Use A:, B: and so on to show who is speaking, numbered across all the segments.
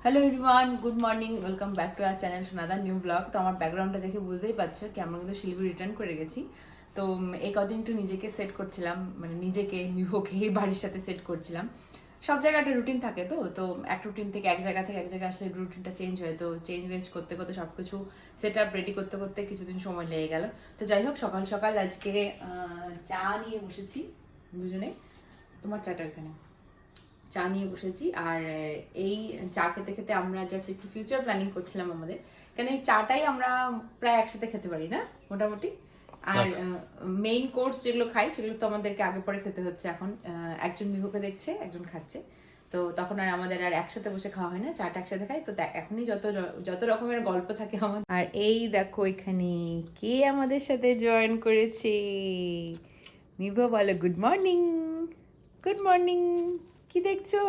A: Hello everyone, good morning, welcome back to our channel Sonada new blog. তো আমার ব্যাকগ্রাউন্ডটা দেখে বুঝতেই পারছো কি আমরা কিন্তু শিলিগুড়ি রিটার্ন করে গেছি। তো এই কদিন একটু নিজেকে সেট করছিলাম, মানে নিজেকে মিভোকে এই বাড়ির সাথে সেট করছিলাম। সব জায়গায় একটা রুটিন থাকে, তো এক রুটিন থেকে এক জায়গা থেকে এক জায়গায় আসলে রুটিনটা চেঞ্জ হয়। তো চেঞ্জ করতে করতে সব কিছু সেট আপ রেডি করতে করতে কিছুদিন সময় লেগে গেল। তো যাই হোক, সকাল সকাল আজকে চা নিয়ে বসেছি দুজনে। তোমার চাটা এখানে, চা নিয়ে বসেছি। আর এই চা খেতে খেতে আমরা জাস্ট একটু ফিউচার প্ল্যানিং করছিলাম আমাদের, কেন এই চাটাই আমরা প্রায় একসাথে খেতে পারি না মোটামুটি। আর মেইন কোর্স যেগুলো খাই সেগুলো তো আমাদেরকে আগে পরে খেতে হচ্ছে। এখন একজন মিভোকে দেখছে, একজন খাচ্ছে, তো তখন আর আমাদের আর একসাথে বসে খাওয়া হয় না, চাটা একসাথে খাই। তো এখনই যত রকমের গল্প থাকে আমাদের। আর এই দেখো এখানে কে আমাদের সাথে জয়েন করেছে। মিভো বলো গুড মর্নিং। Good morning. কি দেখছো,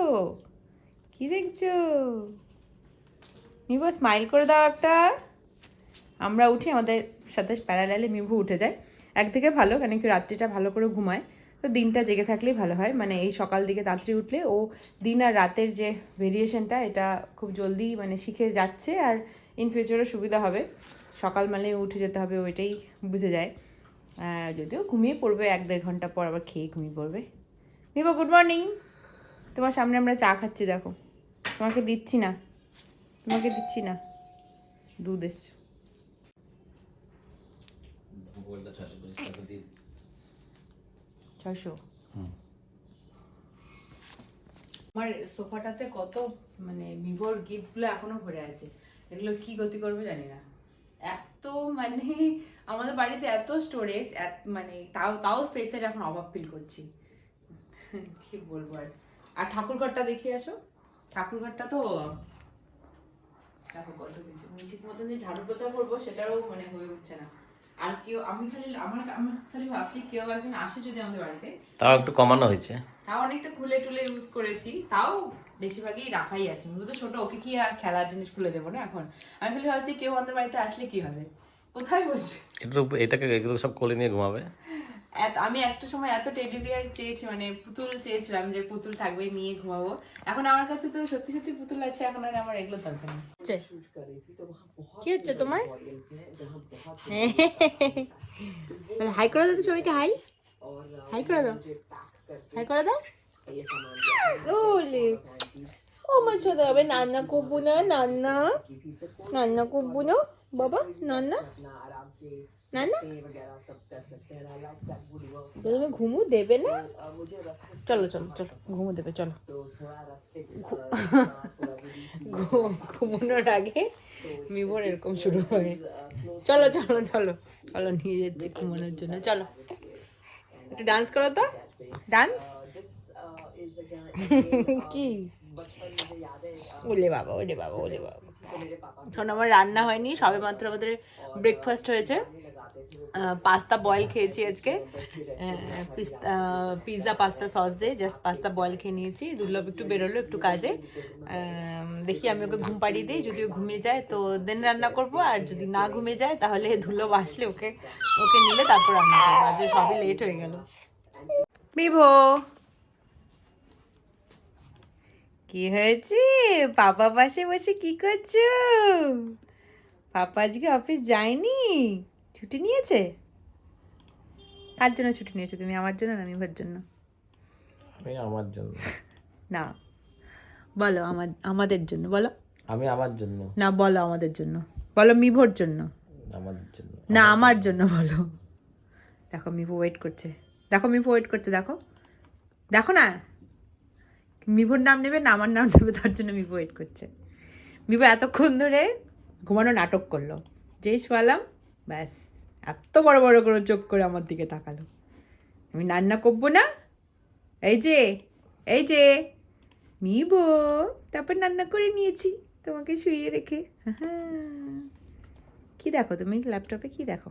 A: কি দেখছো? মিভো স্মাইল করে দাও একটা। আমরা উঠি, আমাদের সাথে প্যারালালে মিভো উঠে যায়। একদিকে ভালো, কেন কি রাত্রিটা ভালো করে ঘুমায়, তো দিনটা জেগে থাকলেই ভালো হয়। মানে এই সকাল দিকে তাড়াতাড়ি উঠলে ও দিন আর রাতের যে ভেরিয়েশনটা, এটা খুব জলদি মানে শিখে যাচ্ছে। আর ইন ফিউচারও সুবিধা হবে, সকাল মানে উঠে যেতে হবে ওইটাই বুঝে যায়। যদিও ঘুমিয়ে পড়বে 1-1.5 ঘন্টা পর, আবার খেয়ে ঘুমিয়ে পড়বে। মিভো গুড মর্নিং। তোমার সামনে আমরা চা খাচ্ছি, দেখো। তোমাকে দিচ্ছি না, তোমাকে দিচ্ছি না, দুধ এসছে। ছশো। আমার সোফাটাতে কত মানে ভিভোর গিফটগুলো এখনো ভরে আছে, এগুলো কি গতি করবে জানি না। এত মানে আমাদের বাড়িতে এত স্টোরেজ, মানে তাও স্পেসের এখন অভাব ফিল করছি। কি বলবো আর। আর ঠাকুরঘরটা দেখিয়ে আসো, ঠাকুরঘরটা তো দেখো কত কিছু, ঠিক মতন যে ঝাড়ু পোছা করবো সেটাও মানে হয়ে উঠছে না। আর কেউ, আমি খালি ভাবছি কেউ একজন আসে যদি আমাদের বাড়িতে,
B: তাও একটু কমানো হয়েছে,
A: তাও অনেকটা খুলে টুলে ইউজ করেছি, তাও বেশিরভাগই রাখাই আছে। তো ছোট, ওকে কি আর খেলার জিনিস খুলে দেবো না এখন। আমি খালি ভাবছি কেউ আমাদের বাড়িতে আসলে কি হবে, কোথায় বসবে।
B: এটাকে এগুলো সব কোলে নিয়ে ঘুমাবে।
A: আমি একটা সময় এত টেডি বিয়ার চেয়েছি, মানে পুতুল চেয়েছিলাম যে পুতুল থাকবে নিয়ে ঘুমাবো। এখন আমার কাছে তো সত্যি সত্যি পুতুল আছে, এখন আর আমার এগুলো দরকার নেই। কি হচ্ছে তোমার? হাই করে দাও তো সবাইকে, হাই হাই করে দাও, হাই করে দাও। ওলে ও মা ছোট হবে, নান্না করবো না, নান্না নান্না করবো না বাবা, নান্না নান্না তুমি ঘুমু দেবে না। চলো চলো চলো, ঘুমু দেবে, চলো। ঘুমানোর আগে মিভোর এরকম শুরু হয়। চলো চলো চলো চলো, নিয়ে যাচ্ছি ঘুমানোর জন্য, চলো একটু ডান্স করো তো, ডান্স। কি ওলে বাবা, ওলে বাবা, ওলে বাবা। এখন আমার রান্না হয়নি, সবে মাত্র আমাদের ব্রেকফাস্ট হয়েছে। পাস্তা বয়েল খেয়েছি আজকে, পিৎজা পাস্তা সস দিয়ে জাস্ট পাস্তা বয়েল খেয়ে নিয়েছি। দুর্লভ একটু বেরোলো একটু কাজে, দেখি আমি ওকে ঘুম পাড়িয়ে দিই, যদি ও ঘুমিয়ে যায় তো দেন রান্না করব, আর যদি না ঘুমিয়ে যায় তাহলে দুর্লভ আসলে ওকে নিলে তারপর রান্না করবো। আজ সবই লেট হয়ে গেল। মিভো কি হয়েছে? পাপা পাশে বসে কি করছো? পাপা আজকে অফিস যায়নি, ছুটি নিয়েছে। কার জন্য ছুটি নিয়েছো তুমি? আমার জন্য না মিভোর জন্য?
B: আমি আমার জন্য
A: না, বলো আমাদের জন্য বলো।
B: আমি আমার জন্য
A: না, বলো আমাদের জন্য, বলো মিভোর জন্য।
B: আমাদের জন্য
A: না, আমার জন্য বলো। দেখো মিভো ওয়েট করছে, দেখো মিভো ওয়েট করছে, দেখো দেখো না, মিভোর নাম নেবে না আমার নাম নেবে, তার জন্য মিভো ওয়েট করছে। মিভো এতক্ষণ ধরে ঘুমানো নাটক করলো, যেই শোয়ালাম ব্যাস এত বড় বড় করে চোখ করে আমার দিকে তাকালো। আমি রান্না করবো না, এই যে এই যে মিভো, তারপর রান্না করে নিয়েছি তোমাকে শুইয়ে রেখে। কি দেখো তুমি ল্যাপটপে, কি দেখো,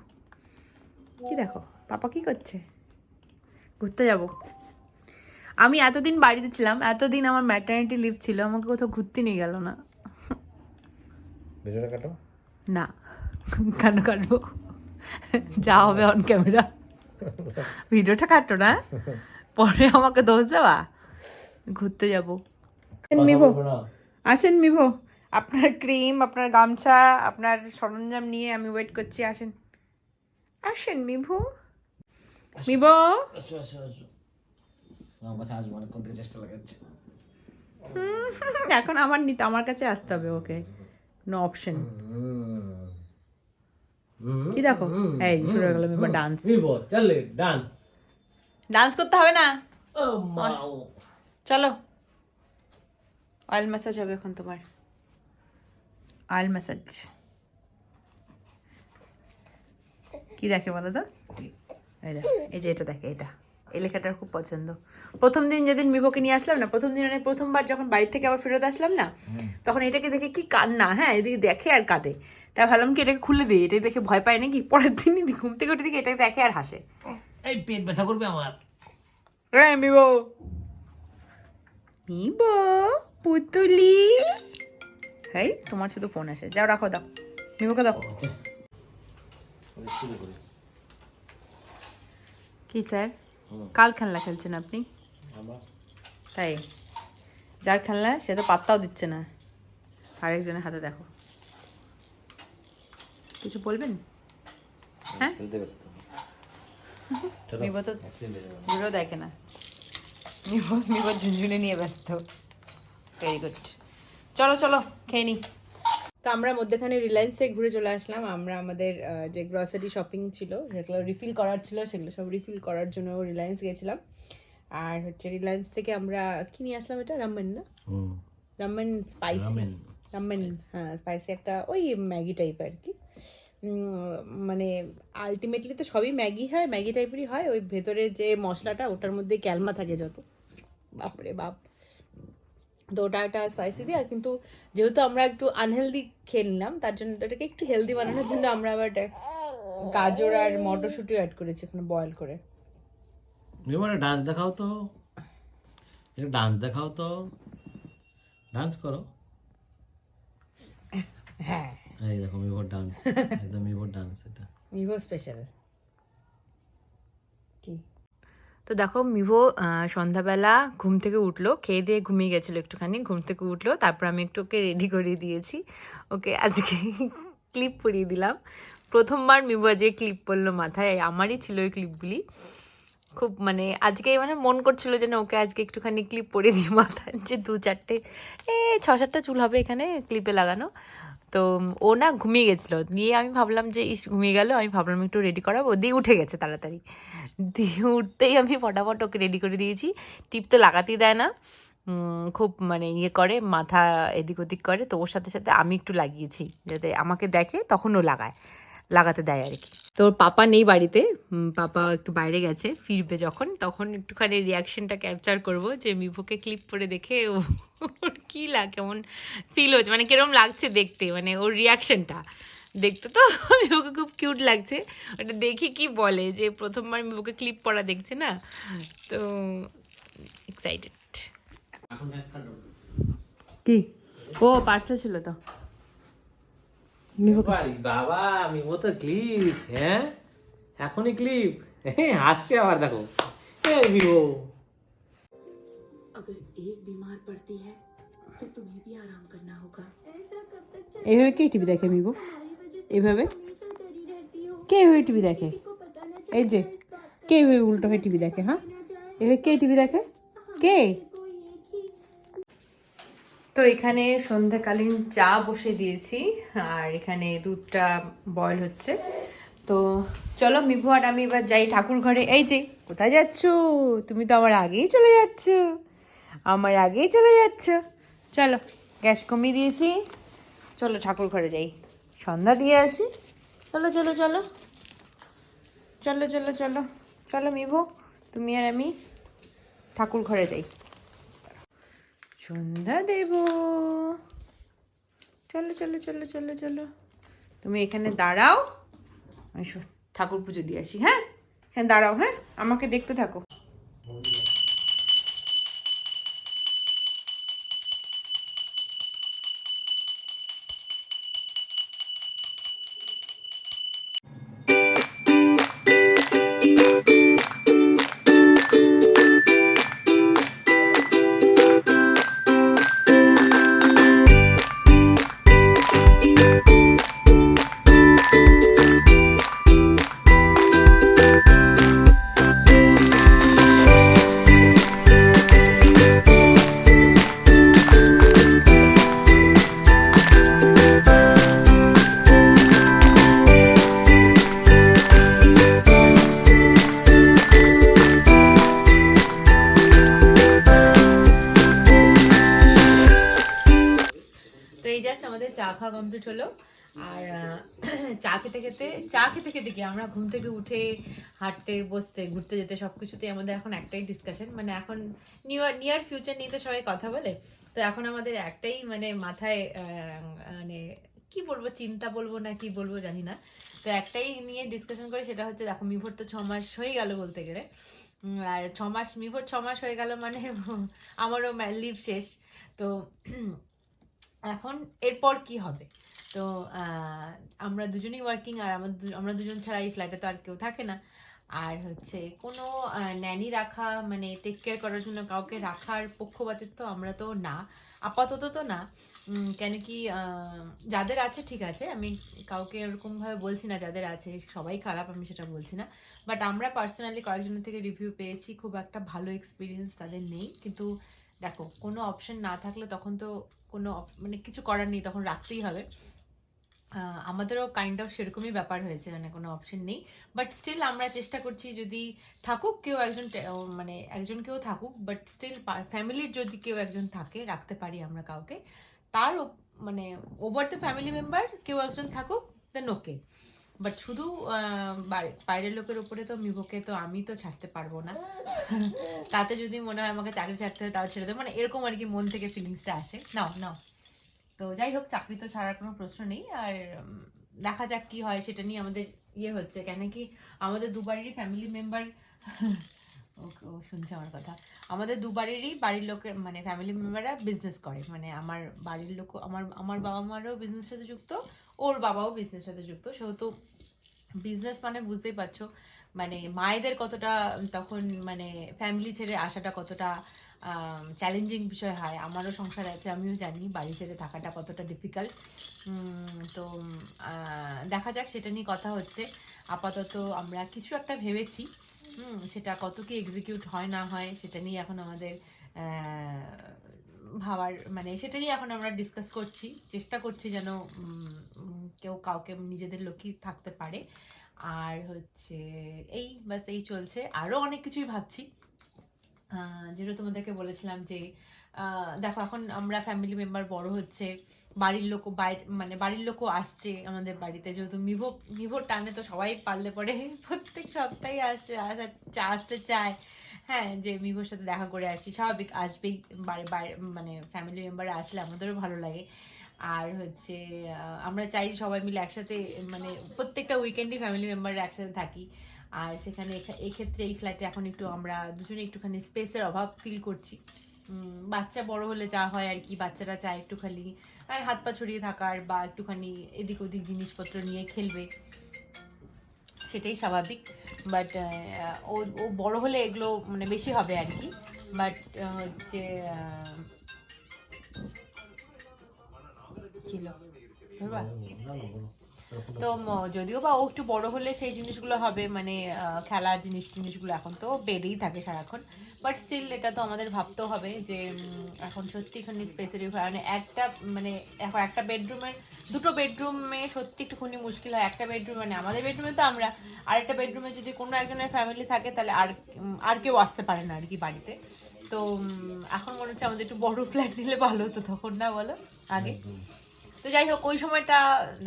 A: কি দেখো? পাপা কি করছে? ঘুরতে যাব। আমি এতদিন বাড়িতে ছিলাম, এতদিন আমার ম্যাটারনিটি লিভ ছিল, আমাকে কোথাও ঘুরতে নিয়ে গেল না।
B: ভিডিওটা কাটো
A: না, কেন কাটবো, যা হবে অন ক্যামেরা। ভিডিওটা কাটো না, পরে আমাকে দোষ দেওয়া। ঘুরতে যাব। মিভো আসেন, মিভো আপনার ক্রিম, আপনার গামছা, আপনার সরঞ্জাম নিয়ে আমি ওয়েট করছি। আসেন আসেন মিভো, মিভো। এখন আমার নিতে, আমার কাছে আসতে হবে ওকে, নো অপশন। কি দেখো, এই যে শুরু হয়ে গেল মিভো ডান্স। ডান্স করতে হবে না, চলো অয়েল ম্যাসাজ হবে এখন তোমার, অয়েল ম্যাসাজ। কি দেখে বলো তো, এই দেখো, এই যে এটা দেখে, এটা এই লেখাটার খুব পছন্দ। প্রথম দিন যেদিন মিভোকে নিয়ে আসলাম না, প্রথম দিন মানে প্রথমবার যখন বাড়ি থেকে আবার ফেরত আসলাম না, তখন এটাকে দেখে কি কান্না, হ্যাঁ এদিকে দেখে আর কাঁদে। তাই ভাবলাম কি এটাকে খুলে দিই, এটাকে দেখে ভয় পায় নাকি। পরের দিনই ঘুম থেকে উঠে দিকে এটাকে দেখে আর হাসে।
B: এই পেট ব্যথা করবে আমার।
A: মিভো, মিভো পুতুলি, হেই তোমার শুধু ফোন আসে, যাও রাখো, দাও মিভোকে দাও। কি স্যার, কাল খেলনা খেলছেন আপনি? তাই যার খেলনা সে তো পাত্তাও দিচ্ছে না, আরেকজনের হাতে দেখো। কিছু বলবেন? হ্যাঁ, মিভো তো ভিডিও দেখে না, মিভো ঝুনঝুনে নিয়ে ব্যস্ত। ভেরি গুড, চলো চলো খেয়ে নি। তো আমরা মধ্যখানে রিলায়েন্স থেকে ঘুরে চলে আসলাম। আমরা আমাদের যে গ্রসারি শপিং ছিল, যেগুলো রিফিল করার ছিল, সেগুলো সব রিফিল করার জন্য রিলায়েন্স গেছিলাম। আর হচ্ছে রিলায়েন্স থেকে আমরা কি নিয়ে আসলাম, এটা রামেন না, রামেন স্পাইসি, রামেন, হ্যাঁ স্পাইসি একটা ওই ম্যাগি টাইপ আর কি। মানে আলটিমেটলি তো সবই ম্যাগি হয়, ম্যাগি টাইপেরই হয়। ওই ভেতরের যে মশলাটা, ওটার মধ্যে ক্যালমা থাকে যত, বাপরে বাপ। তো ওটা একটা স্পাইসি দিয়ে, কিন্তু যেহেতু আমরা একটু আনহেলদি খেয়ে নিলাম, তার জন্য ওটাকে একটু হেলদি বানানোর জন্য আমরা আবার গাজর আর মটরশুঁটি অ্যাড করেছি ওখানে বয়েল করে।
B: ডান্স দেখাও তো, ডান্স দেখাও তো, ডান্স করো।
A: হ্যাঁ
B: এই দেখো মিভোর ডান্স, একদম মিভোর ডান্স, এটা
A: মিভো স্পেশাল। কি তো দেখো, মিভো সন্ধ্যাবেলা ঘুম থেকে উঠলো, খেয়ে দিয়ে ঘুমিয়ে গেছিলো একটুখানি, ঘুম থেকে উঠলো, তারপর আমি একটু ওকে রেডি করিয়ে দিয়েছি। ওকে আজকে ক্লিপ পরিয়ে দিলাম, প্রথমবার মিভো আজকে ক্লিপ পরলো মাথায়, আমারই ছিল ওই ক্লিপগুলি। খুব মানে আজকে মানে মন করছিল যে না ওকে আজকে একটুখানি ক্লিপ পরিয়ে দিই মাথায়, যে 2-4টে 6-7টা চুল হবে এখানে ক্লিপে লাগানো। তো ও না ঘুমিয়ে গেছিলো, দিয়ে আমি ভাবলাম যে ইস ঘুমিয়ে গেল, আমি ভাবলাম একটু রেডি করাবো, দিয়ে উঠে গেছে তাড়াতাড়ি। দিয়ে উঠতেই আমি ফটাফট ওকে রেডি করে দিয়েছি। টিপ তো লাগাতেই দেয় না, খুব মানে ইয়ে করে, মাথা এদিক ওদিক করে। তো ওর সাথে সাথে আমি একটু লাগিয়েছি, যাতে আমাকে দেখে তখন ও লাগাতে দেয় আর কি। তো ওর পাপা নেই বাড়িতে, পাপা একটু বাইরে গেছে, ফিরবে যখন তখন একটুখানি রিয়াকশনটা ক্যাপচার করব, যে মিভোকে ক্লিপ করে দেখে ওর কী কেমন ফিল হচ্ছে, মানে কিরম লাগছে দেখতে, মানে ওর রিয়াকশনটা দেখতে। তো মিভোকে খুব কিউট লাগছে, ওটা দেখি কি বলে, যে প্রথমবার মিভোকে ক্লিপ পরা দেখছে না, তো এক্সাইটেড। কি ও পার্সেল ছিল তো
B: বাবা, মিভো তো ক্লিপ, হ্যাঁ এখনই ক্লিপ হাসছে আবার, দেখো মিভো।
C: अगर एक बीमार पड़ती है तो तुम्हें भी आराम करना होगा। ऐसा कब तक चलेगा?
A: এইভাবে কে টিভি দেখে মিভো,
C: तुम्हारी वजह से
A: এইভাবে
C: हमेशा डरी रहती हो।
A: কে এইভাবে টিভি দেখে,
C: किसी को पता न
A: এই
C: चले
A: যে
C: इस बात का।
A: কে এইভাবে উল্টো হয়ে টিভি দেখে, হ্যাঁ এভাবে কে টিভি দেখে, কে?
C: कोई एक ही
A: তো এখানে সন্ধ্যাকালীন চা বসে দিয়েছি, আর এখানে দুধটা বয়েল হচ্ছে। তো চলো মিভু আর আমি এবার যাই ঠাকুর ঘরে। এই যে কোথায় যাচ্ছ তুমি, তো আমার আগেই চলে যাচ্ছ, আমার আগেই চলে যাচ্ছ। চলো গ্যাস কমিয়ে দিয়েছি, চলো ঠাকুর ঘরে যাই, সন্ধ্যা দিয়ে আসি। চলো চলো চলো চলো চলো চলো চলো মিভু, তুমি আর আমি ঠাকুর ঘরে যাই, সন্ধ্যা দেব। চলো চলো চলো চলো চলো, তুমি এখানে দাঁড়াও, আমি ঠাকুর পুজো দিয়ে আসি। হ্যাঁ হ্যাঁ দাঁড়াও, হ্যাঁ আমাকে দেখতে থাকো। খাওয়া কমপ্লিট হলো। আর চা খেতে খেতে কি আমরা ঘুম থেকে উঠে হাঁটতে বসতে ঘুরতে যেতে সব কিছুতেই আমাদের এখন একটাই ডিসকাশন, মানে এখন নিয়ার ফিউচার নিয়ে তো সবাই কথা বলে, তো এখন আমাদের একটাই মানে মাথায় মানে কি বলবো, চিন্তা বলবো না কি বলবো জানি না, তো একটাই নিয়ে ডিসকাশন করে, সেটা হচ্ছে দেখো মিভোর তো 6 মাস হয়ে গেল বলতে গেলে, আর 6 মাস মিভোর 6 মাস হয়ে গেল মানে আমারও লিভ শেষ, তো এখন এরপর কি হবে। তো আমরা দুজনেই ওয়ার্কিং, আর আমরা দুজন ছাড়া এই ফ্ল্যাটে তো আর কেউ থাকে না, আর হচ্ছে কোনো ন্যানি রাখা মানে টেক কেয়ার করার জন্য কাউকে রাখার পক্ষপাতিত্ব তো আমরা তো না, আপাতত তো না। কেন কি যাদের আছে ঠিক আছে, আমি কাউকে এরকমভাবে বলছি না যাদের আছে সবাই খারাপ, আমি সেটা বলছি না, বাট আমরা পার্সোনালি কয়েকজনের থেকে রিভিউ পেয়েছি, খুব একটা ভালো এক্সপিরিয়েন্স তাদের নেই। কিন্তু দেখো কোনো অপশন না থাকলে তখন তো কোনো মানে কিছু করার নেই, তখন রাখতেই হবে। আমাদেরও কাইন্ড অফ সেরকমই ব্যাপার হয়েছে, মানে কোনো অপশন নেই, বাট স্টিল আমরা চেষ্টা করছি যদি থাকুক কেউ একজন, মানে একজন কেউ থাকুক, বাট স্টিল ফ্যামিলির যদি কেউ একজন থাকে রাখতে পারি আমরা কাউকে, তার মানে ওভার দ্য ফ্যামিলি মেম্বার কেউ একজন থাকুক, দেন ওকে। বাট শুধু বাইরের লোকের উপরে তো মিভোকে তো আমি তো ছাড়তে পারবো না তাতে যদি মনে হয় আমাকে চাকরি ছাড়তে হয় তাও ছেড়ে দেবো, মানে এরকম আর কি মন থেকে ফিলিংসটা আসে। নাও নাও, তো যাই হোক চাকরি তো ছাড়ার কোনো প্রশ্ন নেই, আর দেখা যাক কি হয়, সেটা নিয়ে আমাদের ইয়ে হচ্ছে, কেন কি আমাদের দুবারেরই ফ্যামিলি মেম্বার ও শুনছে আমার কথা, আমাদের দুবারেরই বাড়ির লোকের মানে ফ্যামিলি মেম্বাররা বিজনেস করে, মানে আমার বাড়ির লোক আমার বাবা মারও বিজনেসের সাথে যুক্ত, ওর বাবাও বিজনেসের সাথে যুক্ত, সেহেতু বিজনেস মানে বুঝতেই পারছো মানে মায়েদের কতটা তখন মানে ফ্যামিলি ছেড়ে আসাটা কতটা চ্যালেঞ্জিং বিষয় হয়। আমারও সংসার আছে, আমিও জানি বাড়ি ছেড়ে থাকাটা কতটা ডিফিকাল্ট। তো দেখা যাক, সেটা নিয়ে কথা হচ্ছে। আপাতত আমরা কিছু একটা ভেবেছি, সেটা কত কি এক্সিকিউট হয় না হয় সেটা নিয়ে এখন আমাদের ভাবার মানে সেটা নিয়ে এখন আমরা ডিসকাস করছি, চেষ্টা করছি যেন কেউ কাউকে নিজেদের লোকই থাকতে পারে। আর হচ্ছে এই বাস এই চলছে, আরও অনেক কিছুই ভাবছি, যেটা তোমাদেরকে বলেছিলাম যে দেখো এখন আমরা ফ্যামিলি মেম্বার বড় হচ্ছে, বাড়ির লোকও মানে বাড়ির লোকও আসছে আমাদের বাড়িতে, যেহেতু মিভোর টানে তো সবাই পারলে পরে প্রত্যেক সপ্তাহে আসতে চায়, হ্যাঁ যে মিভোর সাথে দেখা করে আসি, স্বাভাবিক আসবেই, মানে ফ্যামিলি মেম্বাররা আসলে আমাদেরও ভালো লাগে। আর হচ্ছে আমরা চাই সবাই মিলে একসাথে মানে প্রত্যেকটা উইকেন্ডই ফ্যামিলি মেম্বাররা একসাথে থাকি। আর সেখানে এক্ষেত্রে এই ফ্ল্যাটে এখন একটু আমরা দুজনে একটুখানি স্পেসের অভাব ফিল করছি। বাচ্চা বড় হলে যা হয় আর কি, বাচ্চারা চায় একটুখানি আর হাত পা ছড়িয়ে থাকার বা একটুখানি এদিক ওদিক জিনিসপত্র নিয়ে খেলবে, সেটাই স্বাভাবিক। বাট ও বড় হলে এগুলো মানে বেশি হবে আর কি। বাট হচ্ছে কিলো ধরবা, তো যদিও বা ও একটু বড় হলে সেই জিনিসগুলো হবে, মানে খেলার জিনিসগুলো এখন তো বেড়েই থাকে সারাক্ষণ, বাট স্টিল এটা তো আমাদের ভাবতেও হবে যে এখন সত্যি এখানে স্পেসের মানে এখন একটা বেডরুমের দুটো বেডরুমে সত্যি একটুখানি মুশকিল হয়। একটা বেডরুম মানে আমাদের বেডরুমে তো আমরা, আরেকটা বেডরুমে যদি কোনো একজনের ফ্যামিলি থাকে তাহলে আর কেউ আসতে পারে না আর কি বাড়িতে। তো এখন মনে হচ্ছে আমাদের একটু বড় ফ্ল্যাট নিলে ভালো হতো তখন, না বলো আগে। তো যাই হোক ওই সময়টা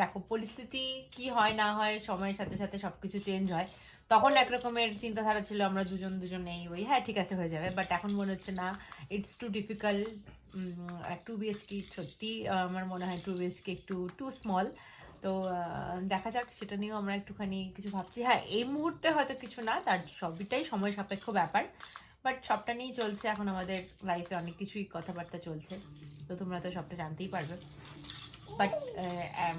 A: দেখো পরিস্থিতি কি হয় না হয়, সময়ের সাথে সাথে সবকিছু চেঞ্জ হয়। তখন একরকমের চিন্তাধারা ছিল আমরা দুজন নেই ওই হ্যাঁ ঠিক আছে হয়ে যাবে, বাট এখন মনে হচ্ছে না, ইটস টু ডিফিকাল্ট। 2 BHK সত্যি আমার মনে হয় 2 BHK একটু টু স্মল। তো দেখা যাক, সেটা নিয়েও আমরা একটুখানি কিছু ভাবছি। হ্যাঁ এই মুহূর্তে হয়তো কিছু না, তার সবটাই সময় সাপেক্ষ ব্যাপার, বাট সবটা নিয়েই চলছে এখন আমাদের লাইফে, অনেক কিছুই কথাবার্তা চলছে, তো তোমরা তো সবটা জানতেই পারবে। বাট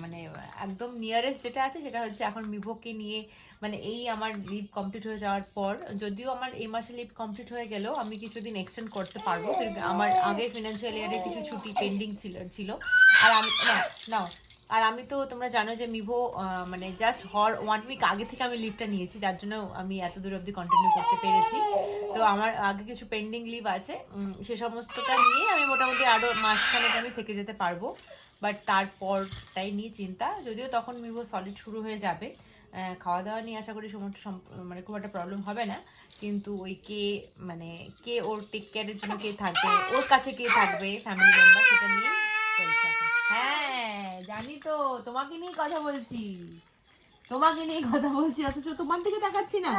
A: মানে একদম নিয়ারেস্ট যেটা আছে সেটা হচ্ছে এখন মিভোকে নিয়ে মানে এই আমার লিভ কমপ্লিট হয়ে যাওয়ার পর, যদিও আমার এই মাসে লিভ কমপ্লিট হয়ে গেলেও আমি কিছুদিন এক্সটেন্ড করতে পারবো, আমার আগের ফিনান্সিয়াল ইয়ারে কিছু ছুটি পেন্ডিং ছিল। আর আমি নাও আর আমি তো তোমরা জানো যে মিভো মানে জাস্ট 1 উইক আগে থেকে আমি লিভটা নিয়েছি, যার জন্য আমি এত দূর অবধি কন্টিনিউ করতে পেরেছি। তো আমার আগে কিছু পেন্ডিং লিভ আছে, সে সমস্তটা নিয়ে আমি মোটামুটি আরও মাসখানেক আমি থেকে যেতে পারবো। বাট তারপরটাই নিয়ে চিন্তা, যদিও তখন মিভো সলিড শুরু হয়ে যাবে, খাওয়া দাওয়া নিয়ে আশা করি মানে খুব একটা প্রবলেম হবে না, কিন্তু ওই কে ওর টেক কেয়ারের জন্য কে থাকবে, ওর কাছে কে থাকবে ফ্যামিলি মেম্বার, সেটা নিয়ে চলছে এখন। হ্যাঁ জানি তো, তোমাকে নিয়ে কথা বলছি, অথচ তোমার দিকে তাকাচ্ছি না।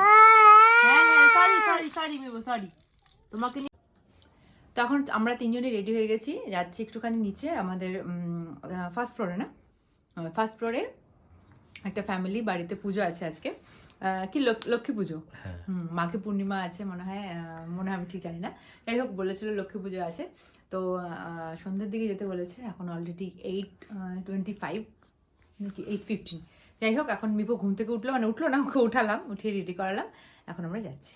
A: হ্যাঁ সরি মিবো, সরি। তোমাকে নিয়ে তো এখন আমরা তিনজনই রেডি হয়ে গেছি, যাচ্ছি একটুখানি নিচে আমাদের ফার্স্ট ফ্লোরে, না ফার্স্ট ফ্লোরে একটা ফ্যামিলি বাড়িতে পুজো আছে আজকে, কি লক্ষ্মী পুজো, মাকে পূর্ণিমা আছে মনে হয়, আমি ঠিক জানি না। যাই হোক বলেছিল লক্ষ্মী পুজো আছে, তো সন্ধ্যের দিকে যেতে বলেছে। এখন অলরেডি 8:25 নাকি 8:15, যাই হোক এখন মিপো ঘুম থেকে উঠলো, মানে উঠলো না, ওকে উঠালাম, উঠিয়ে রেডি করালাম, এখন আমরা যাচ্ছি।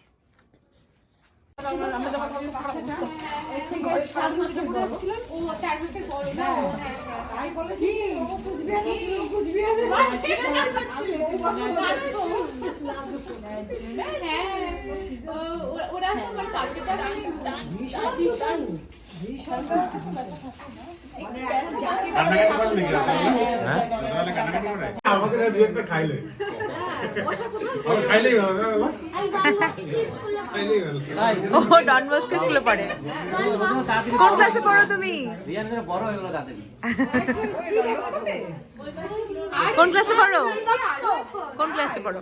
D: আমাদের দুই একটা খাইলে খাইলেই ভালো
A: ও ডন বস্কো স্কুলে পড়ে। কোন ক্লাসে পড়ো তুমি?
B: রিয়ানের বড় হয়ে গেল তাদের।
A: কোন ক্লাসে পড়ো? কোন ক্লাসে পড়ো?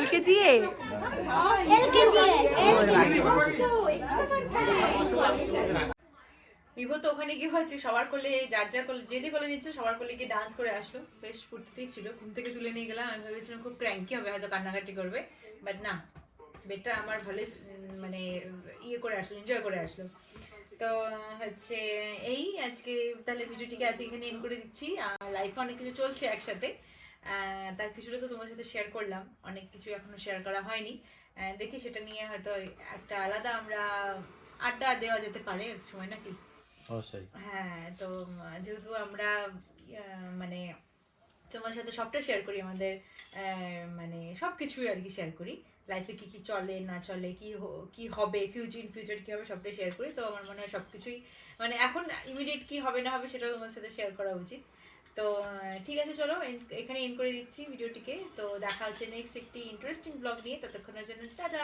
A: LKG এ? বিভো তো ওখানে গিয়ে হচ্ছে সবার কোলে, যার কোলে যে কোলে নিচ্ছে সবার কোলে গিয়ে ডান্স করে আসলো, বেশ ফুর্তিতেই ছিল। ঘুম থেকে তুলে নিয়ে গেলাম, আমি ভেবেছিলাম খুব ক্র্যাঙ্কি হবে, হয়তো কান্নাকাটি করবে, বাট না, বেটা আমার ভালোই মানে ইয়ে করে আসলো, এনজয় করে আসলো। তো হচ্ছে এই আজকে তাহলে ভিডিওটিকে আজকে এখানে এন্ড করে দিচ্ছি। লাইফে অনেক কিছু চলছে একসাথে, তার কিছুটা তো তোমার সাথে শেয়ার করলাম, অনেক কিছু এখনো শেয়ার করা হয়নি। দেখি সেটা নিয়ে হয়তো একটা আলাদা আমরা আড্ডা দেওয়া যেতে পারে এক সময়, নাকি?
B: অবশ্যই।
A: হ্যাঁ, তো যেহেতু আমরা মানে তোমার সাথে সবটা শেয়ার করি, আমাদের মানে সব কিছুই আর কি শেয়ার করি, লাইফে কি কি চলে না চলে, কি হবে ফিউচার কি হবে, সবটাই শেয়ার করি। তো আমার মনে হয় সব কিছুই মানে এখন ইমিডিয়েট কি হবে না হবে সেটাও তোমার সাথে শেয়ার করা উচিত। তো ঠিক আছে, চলো এখানে এন্ড করে দিচ্ছি ভিডিওটিকে। তো দেখা হচ্ছে নেক্সট একটি ইন্টারেস্টিং ব্লগ নিয়ে, ততক্ষণের জন্য টাটা।